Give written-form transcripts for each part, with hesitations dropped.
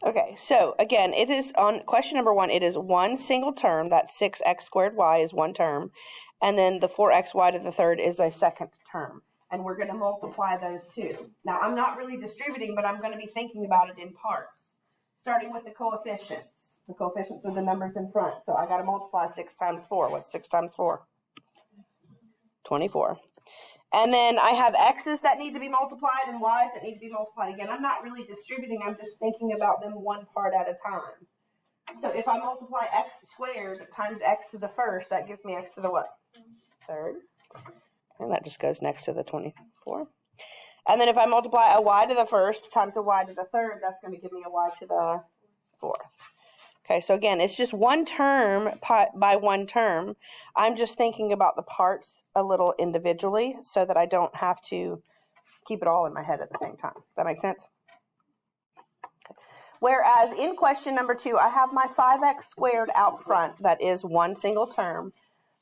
Okay, so again, it is on question number 1, it is one single term, that's 6x squared y is one term, and then the 4xy to the third is a second term. And we're going to multiply those two. Now, I'm not really distributing, but I'm going to be thinking about it in parts, starting with the coefficients. The coefficients are the numbers in front. So I got to multiply 6 times 4. What's 6 times 4? 24. And then I have x's that need to be multiplied and y's that need to be multiplied. Again, I'm not really distributing. I'm just thinking about them one part at a time. So if I multiply x squared times x to the first, that gives me x to the what? Third. And that just goes next to the 24. And then if I multiply a y to the first times a y to the third, that's going to give me a y to the fourth. Okay, so again, it's just one term by one term. I'm just thinking about the parts a little individually so that I don't have to keep it all in my head at the same time. Does that make sense? Okay. Whereas in question number 2, I have my 5x squared out front. That is one single term.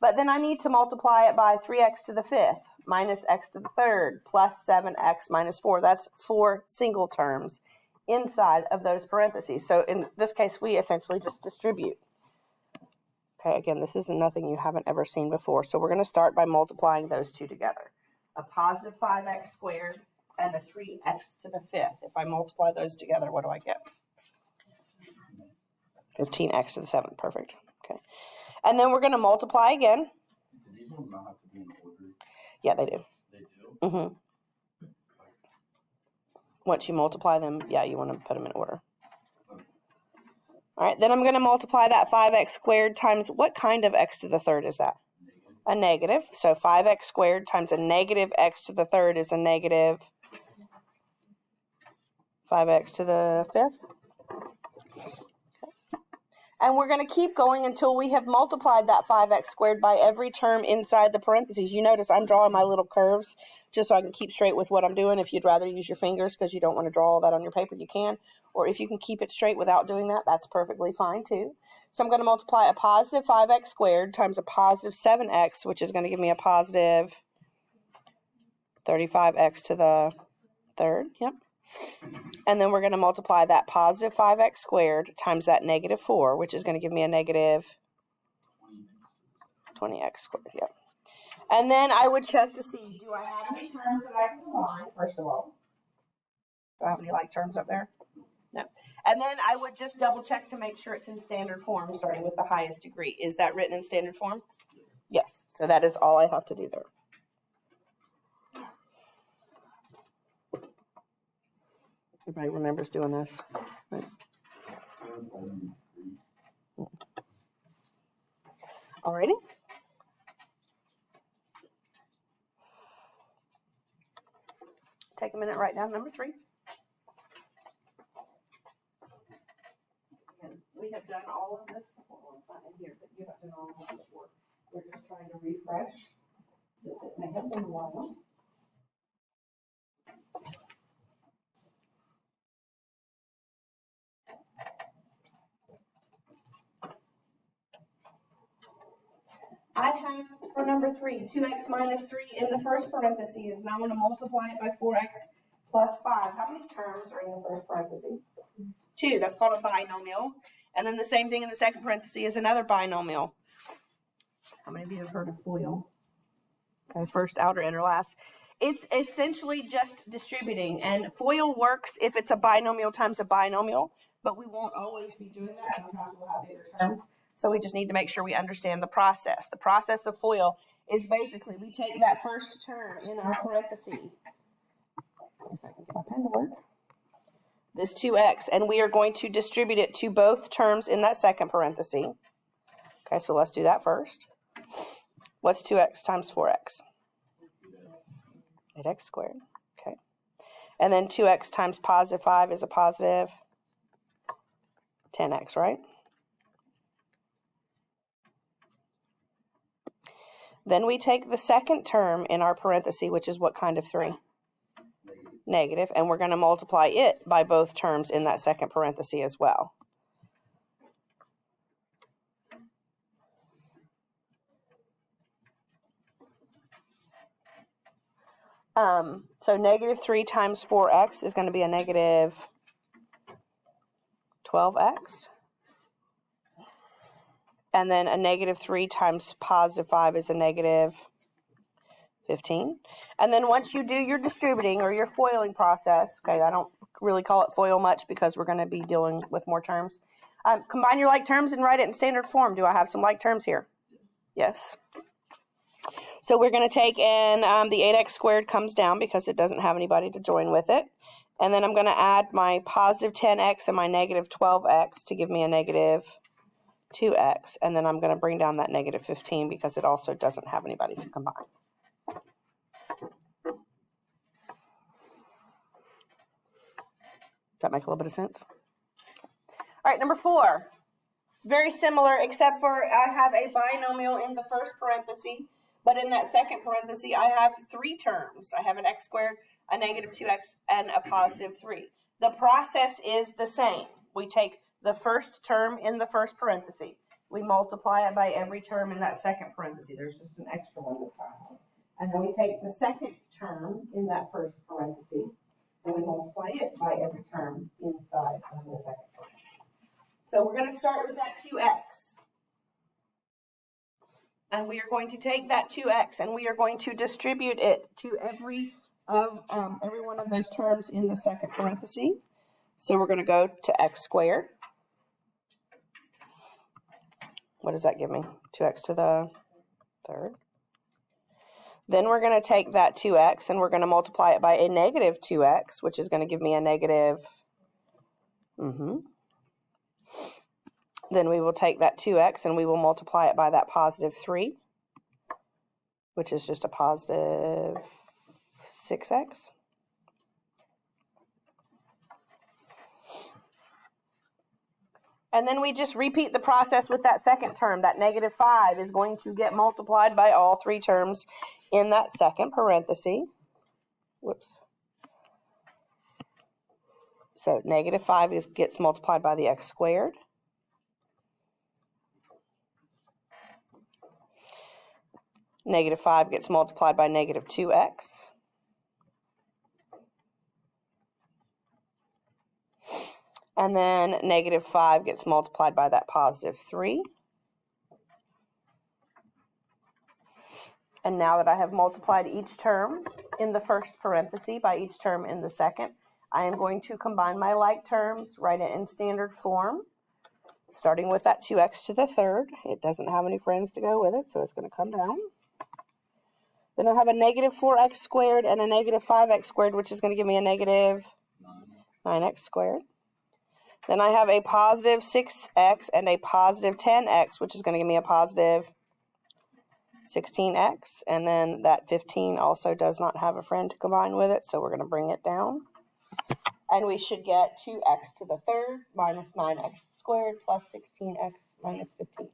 But then I need to multiply it by 3x to the 5th minus x to the 3rd plus 7x minus 4. That's 4 single terms inside of those parentheses. So in this case, we essentially just distribute. Okay, again, this is nothing you haven't ever seen before. So we're going to start by multiplying those two together. A positive 5x squared and a 3x to the 5th. If I multiply those together, what do I get? 15x to the 7th. Perfect. Okay. And then we're going to multiply again. Do these ones not have to be in order? Yeah, they do. They do? Mm-hmm. Once you multiply them, yeah, you want to put them in order. All right, then I'm going to multiply that 5x squared times what kind of x to the third is that? Negative. A negative. So 5x squared times a negative x to the third is a negative 5x to the 5th. And we're going to keep going until we have multiplied that 5x squared by every term inside the parentheses. You notice I'm drawing my little curves just so I can keep straight with what I'm doing. If you'd rather use your fingers because you don't want to draw all that on your paper, you can. Or if you can keep it straight without doing that, that's perfectly fine too. So I'm going to multiply a positive 5x squared times a positive 7x, which is going to give me a positive 35x to the third. Yep. And then we're going to multiply that positive 5x squared times that negative 4, which is going to give me a negative 20x squared. Yep. And then I would check to see, do I have any terms that I can combine, first of all? Do I have any like terms up there? No. And then I would just double check to make sure it's in standard form, starting with the highest degree. Is that written in standard form? Yes. So that is all I have to do there. Everybody remembers doing this. Right. Alrighty. Take a minute, write down number 3. And we have done all of this before. Well, not in here, but you have done all of this before. We're just trying to refresh since it may have been a while. I have, for number 3, 2x minus 3 in the first parenthesis. Now I'm going to multiply it by 4x plus 5. How many terms are in the first parenthesis? 2. That's called a binomial. And then the same thing in the second parenthesis is another binomial. How many of you have heard of FOIL? Okay, first, outer, inner, last. It's essentially just distributing. And FOIL works if it's a binomial times a binomial, but we won't always be doing that. Sometimes we'll have bigger terms. So we just need to make sure we understand the process. The process of FOIL is basically we take that first term in our parenthesis. If I can get my pen to work. This 2x, and we are going to distribute it to both terms in that second parenthesis. Okay, so let's do that first. What's 2x times 4x? 8x squared. Okay. And then 2x times positive 5 is a positive 10x, right? Then we take the second term in our parenthesis, which is what kind of 3? Negative, and we're going to multiply it by both terms in that second parenthesis as well. So negative 3 times 4x is going to be a negative 12x. And then a negative 3 times positive 5 is a negative 15. And then once you do your distributing or your FOILing process, okay, I don't really call it FOIL much because we're going to be dealing with more terms. Combine your like terms and write it in standard form. Do I have some like terms here? Yes. So we're going to take in the 8x squared comes down because it doesn't have anybody to join with it. And then I'm going to add my positive 10x and my negative 12x to give me a negative 2x. And then I'm going to bring down that negative 15 because it also doesn't have anybody to combine. Does that make a little bit of sense? All right, number 4. Very similar, except for I have a binomial in the first parenthesis, but in that second parenthesis, I have 3 terms. I have an x squared, a negative 2x, and a positive 3. The process is the same. We take the first term in the first parenthesis. We multiply it by every term in that second parenthesis. There's just an extra one this time. And then we take the second term in that first parenthesis, and we multiply it by every term inside of the second parenthesis. So we're going to start with that 2x. And we are going to take that 2x and we are going to distribute it to every one of those terms in the second parenthesis. So we're going to go to x squared. What does that give me? 2x to the third. Then we're going to take that 2x and we're going to multiply it by a negative 2x, which is going to give me a negative. Then we will take that 2x and we will multiply it by that positive 3, which is just a positive 6x. And then we just repeat the process with that second term. That negative 5 is going to get multiplied by all 3 terms in that second parenthesis. Whoops. So negative 5 gets multiplied by the x squared. Negative 5 gets multiplied by negative 2x. And then negative 5 gets multiplied by that positive 3. And now that I have multiplied each term in the first parenthesis by each term in the second, I am going to combine my like terms, write it in standard form, starting with that 2x to the third. It doesn't have any friends to go with it, so it's going to come down. Then I have a negative 4x squared and a negative 5x squared, which is going to give me a negative 9x squared. Then I have a positive 6x and a positive 10x, which is going to give me a positive 16x. And then that 15 also does not have a friend to combine with it, so we're going to bring it down. And we should get 2x to the third minus 9x squared plus 16x minus 15.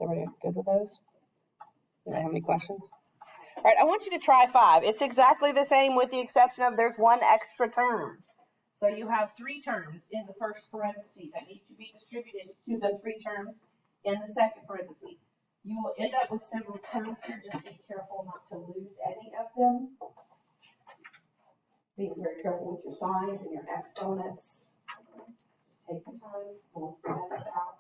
Everybody good with those? Anybody have any questions? All right, I want you to try 5. It's exactly the same with the exception of there's one extra term. So you have 3 terms in the first parenthesis that need to be distributed to the 3 terms in the second parenthesis. You will end up with several terms here. Just be careful not to lose any of them. Being very careful with your signs and your exponents. Just take your time. We'll figure this out.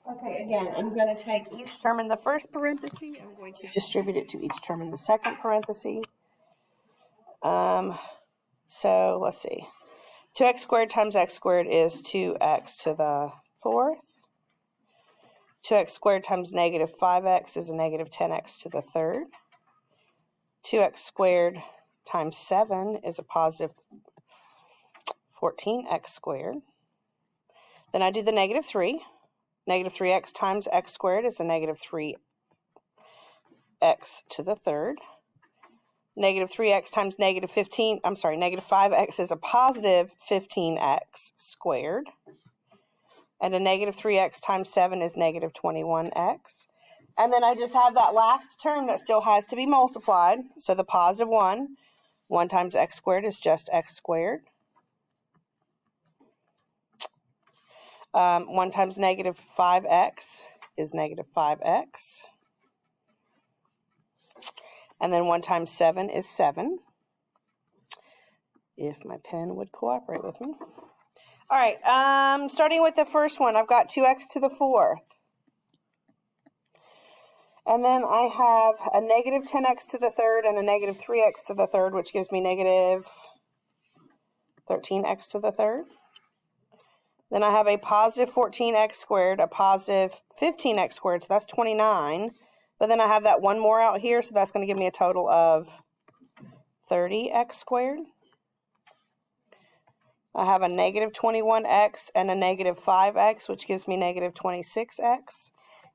Okay, again, I'm going to take each term in the first parenthesis. I'm going to distribute it to each term in the second parenthesis. So let's see. 2x squared times x squared is 2x to the fourth. 2x squared times negative 5x is a negative 10x to the third. 2x squared times 7 is a positive 14x squared. Then I do the negative 3. Negative 3x times x squared is a negative 3x to the third. Negative 3x times negative 5x is a positive 15x squared. And a negative 3x times 7 is negative 21x. And then I just have that last term that still has to be multiplied. So the positive 1 times x squared is just x squared. 1 times negative 5x is negative 5x. And then 1 times 7 is 7. If my pen would cooperate with me. All right, starting with the first one, I've got 2x to the fourth. And then I have a negative 10x to the third and a negative 3x to the third, which gives me negative 13x to the third. Then I have a positive 14x squared, a positive 15x squared, so that's 29. But then I have that one more out here, so that's going to give me a total of 30x squared. I have a negative 21x and a negative 5x, which gives me negative 26x.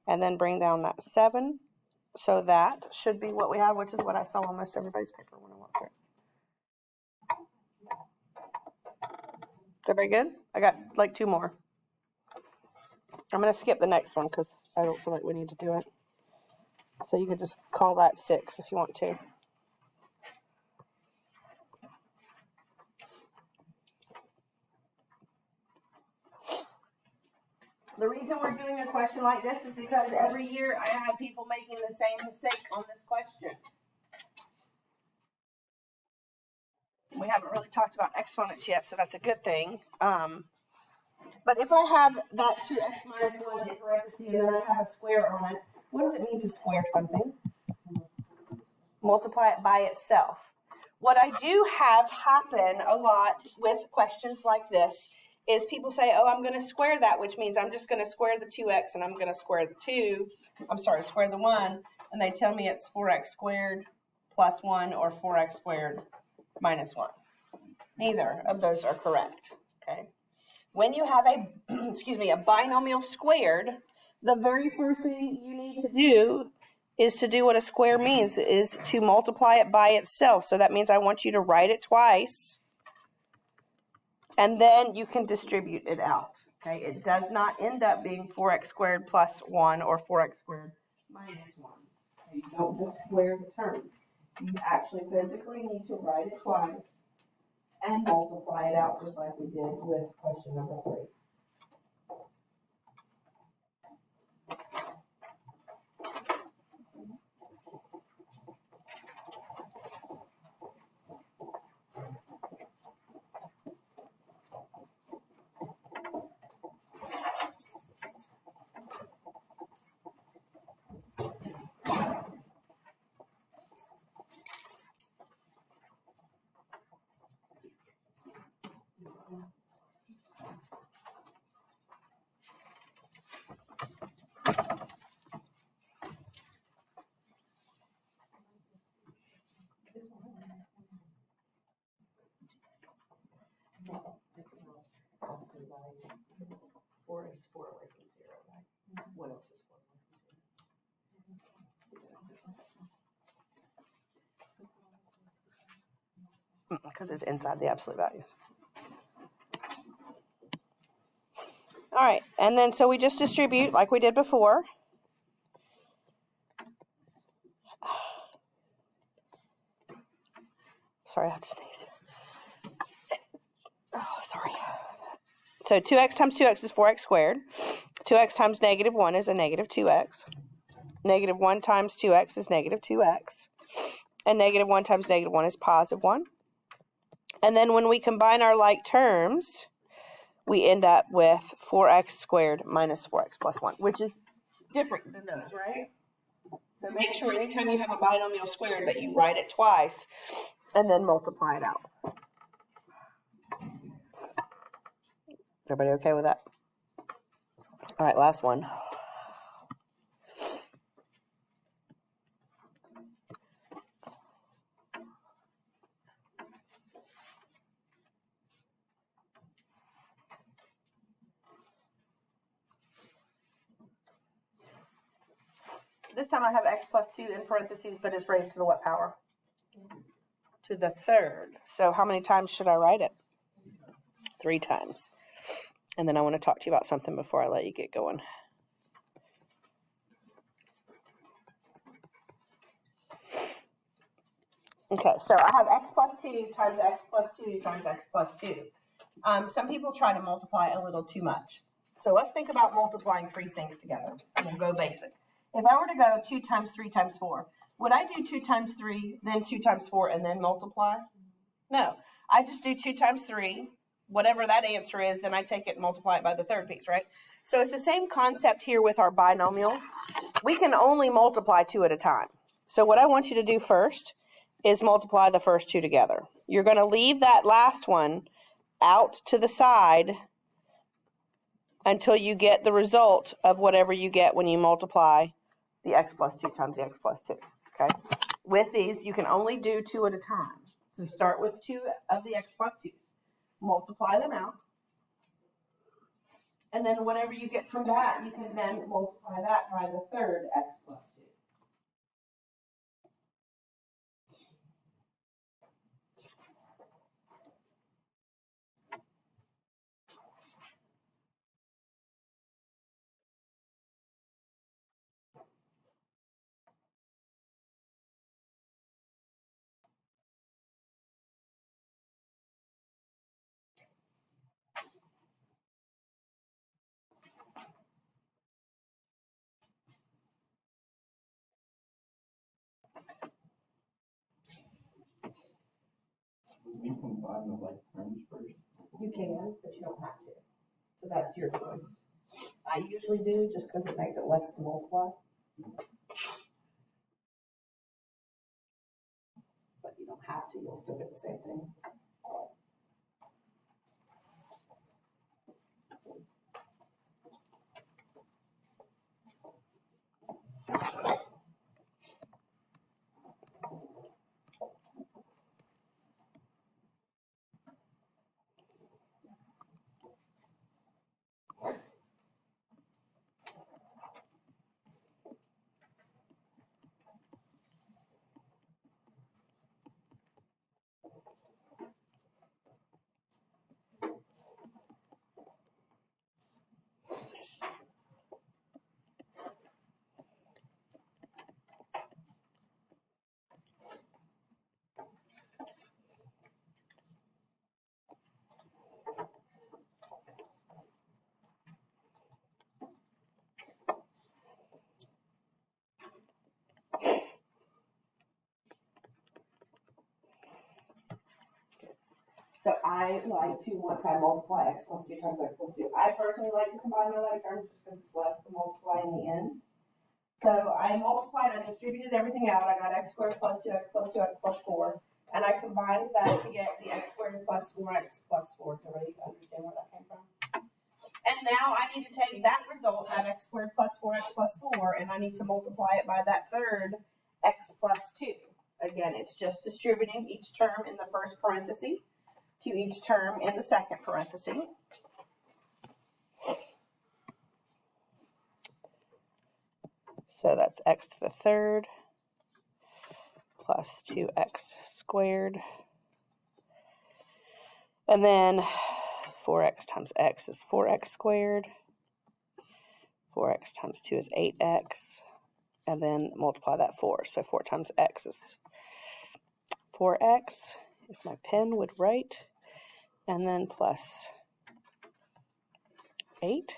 And then bring down that 7. So that should be what we have, which is what I saw on most everybody's paper when I went through. Is everybody good? I got like 2 more. I'm going to skip the next one because I don't feel like we need to do it. So you can just call that 6 if you want to. The reason we're doing a question like this is because every year I have people making the same mistake on this question. We haven't really talked about exponents yet, so that's a good thing. But if I have that 2x minus 1 in parentheses and then I have a square on it, what does it mean to square something? Multiply it by itself. What I do have happen a lot with questions like this is people say, oh, I'm going to square that, which means I'm just going to square the 2x and I'm going to square the 1, and they tell me it's 4x squared plus 1 or 4x squared minus 1. Neither of those are correct, okay? When you have a, a binomial squared, the very first thing you need to do is to do what a square means, is to multiply it by itself. So that means I want you to write it twice, and then you can distribute it out, okay? It does not end up being 4x squared plus 1 or 4x squared minus 1. Okay? You don't just square the terms. You actually physically need to write it twice and multiply it out just like we did with question number 3. Four is 4 away from 0, right? What else is 4 away from 0? Because it's inside the absolute values. All right, and then so we just distribute like we did before. Sorry, I have to sneeze. Oh, sorry. So 2x times 2x is 4x squared. 2x times negative 1 is a negative 2x. Negative 1 times 2x is negative 2x. And negative 1 times negative 1 is positive 1. And then when we combine our like terms, we end up with 4x squared minus 4x plus 1, which is different than those, right? So make sure anytime you have a binomial squared that you write it twice and then multiply it out. Everybody okay with that? All right, last one. This time I have x plus 2 in parentheses, but it's raised to the what power? To the third. So how many times should I write it? 3 times. And then I want to talk to you about something before I let you get going. Okay, so I have x plus 2 times x plus 2 times x plus 2. Some people try to multiply a little too much. So let's think about multiplying 3 things together. We'll go basic. If I were to go 2 times 3 times 4, would I do 2 times 3, then 2 times 4, and then multiply? No. I just do 2 times 3, whatever that answer is, then I take it and multiply it by the third piece, right? So it's the same concept here with our binomials. We can only multiply 2 at a time. So what I want you to do first is multiply the first 2 together. You're going to leave that last one out to the side until you get the result of whatever you get when you multiply the x plus 2 times the x plus 2, okay? With these, you can only do 2 at a time. So start with 2 of the x plus 2s. Multiply them out. And then whatever you get from that, you can then multiply that by the third x plus 2. We combine the like terms first. You can, but you don't have to. So that's your choice. I usually do just because it makes it less to multiply. But you don't have to, you'll still get the same thing. So I like to, once I multiply x plus 2 times x plus 2, I personally like to combine my like terms just because it's less to multiply in the end. So I multiplied, I distributed everything out. I got x squared plus 2x plus 2x plus 4. And I combined that to get the x squared plus 4x plus 4. Does everybody understand where that came from? And now I need to take that result, that x squared plus 4x plus 4, and I need to multiply it by that third x plus 2. Again, it's just distributing each term in the first parenthesis to each term in the second parenthesis. So that's x to the third plus 2x squared. And then 4x times x is 4x squared. 4x times 2 is 8x. And then multiply that 4. So 4 times x is 4x, if my pen would write. And then plus 8.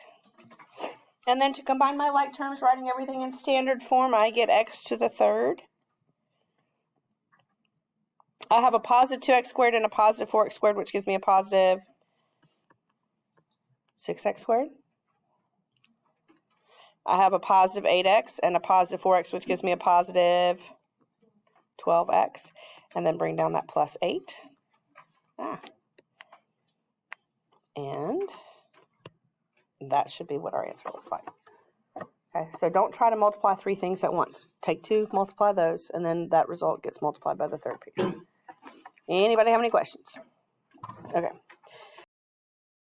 And then to combine my like terms, writing everything in standard form, I get x to the third. I have a positive 2x squared and a positive 4x squared, which gives me a positive 6x squared. I have a positive 8x and a positive 4x, which gives me a positive 12x. And then bring down that plus 8. And that should be what our answer looks like. Okay, so don't try to multiply 3 things at once. Take 2, multiply those, and then that result gets multiplied by the third piece. Anybody have any questions? Okay.